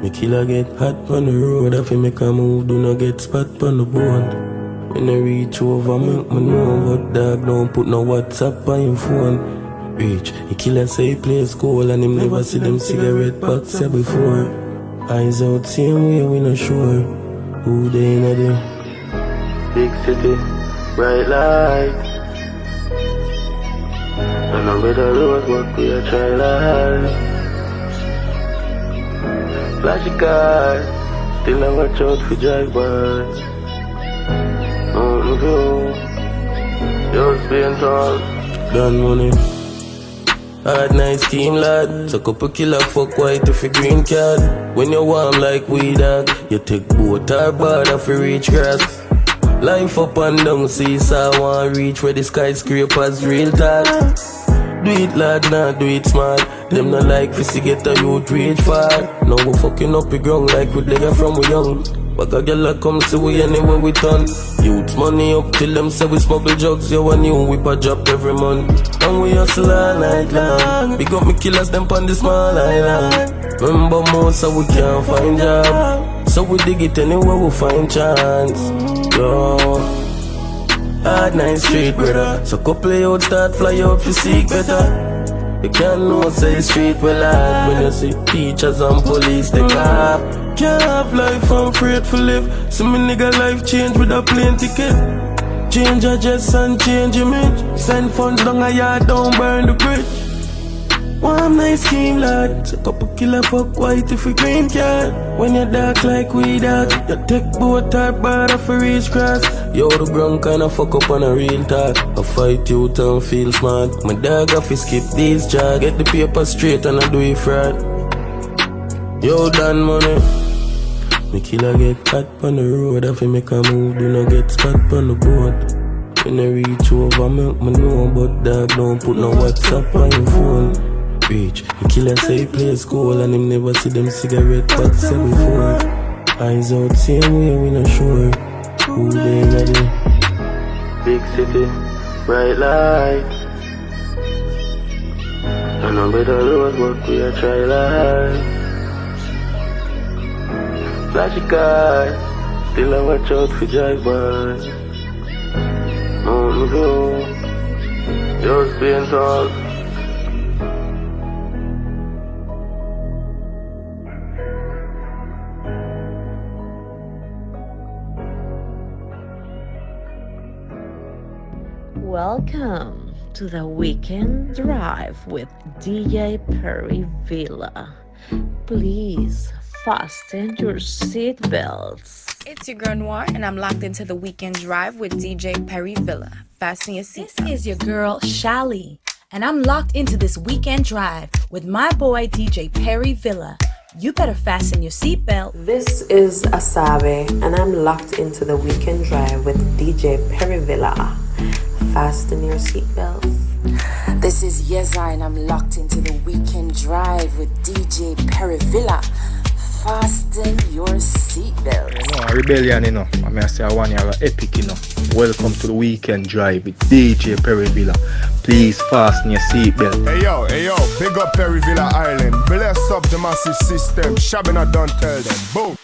Me killer get hot on the road, I feel make a move, do not get spot on the board. When I reach over, make me know, but dog don't put no WhatsApp on your phone. Reach, the killer say he plays cool and him never see them cigarette packs here before. Eyes out same way, we not sure who they in there. Big city, bright light, and a better road, but we a try life. Flashy car, still I watch out for drive by. On the road, just being tall, done money. Hard nice scheme lad, so couple killer fuck white if you green card. When you warm like weed dog, you take boat or border for reach grass. Life up and down, seesaw one reach where the skyscrapers real tall. Do it lad, nah do it smart. Them not like fissy get a youth reach far. Now we fucking up the ground like we there from we young. But a girl come see we anywhere we turn. Youth money up till them say we smuggle drugs. You a new whip a drop every month. And we hustle all night long. Big up me killers them pon the small island. Remember more so we can't find job. So we dig it anywhere we find chance. Yo, hard night street brother. So couple out start fly out for seek better. You can't know say street well hard. When you see teachers and police they cop. Can't have life, I'm afraid for live. See me nigga life change with a plane ticket. Change address and change image. Send funds down a yard, don't burn the bridge. One nice scheme lad, so couple killer fuck white if we green card. When you dark like we dog, you take boat or border for reach cross. Yo the ground kinda fuck up on a real talk. I fight you and feel smart. My dog have to skip these jog. Get the paper straight and I do it fraud. Yo done money. Me killer get hot on the road, I feel make a move, do not get spot on the boat. When I reach over, make me know, but dog don't put no WhatsApp on your phone. Reach, the killer say he plays cool and him never see them cigarette packs here before. Eyes out same way, we not sure who they in there. Big city, bright light, and a better road, but we a try life. Flashy car, still I watch out for drive by. On the road, just being tall. Welcome to the Weekend Drive with DJ Perryvilla. Please fasten your seatbelts. It's your girl Noir, and I'm locked into the Weekend Drive with DJ Perryvilla. Fasten your seatbelts. This is your girl Shali, and I'm locked into this Weekend Drive with my boy DJ Perryvilla. You better fasten your seatbelt. This is Asabe, and I'm locked into the Weekend Drive with DJ Perryvilla. Fasten your seatbelts. This is Yeza, and I'm locked into the Weekend Drive with DJ Perryvilla. Fasten your seatbelts. You know, a rebellion, you know. I mean, I say I want you have an epic, you know. Welcome to the Weekend Drive with DJ Perryvilla. Please fasten your seatbelt. Hey yo, big up Perryvilla Island. Bless up the massive system. Shabina don't tell them. Boom.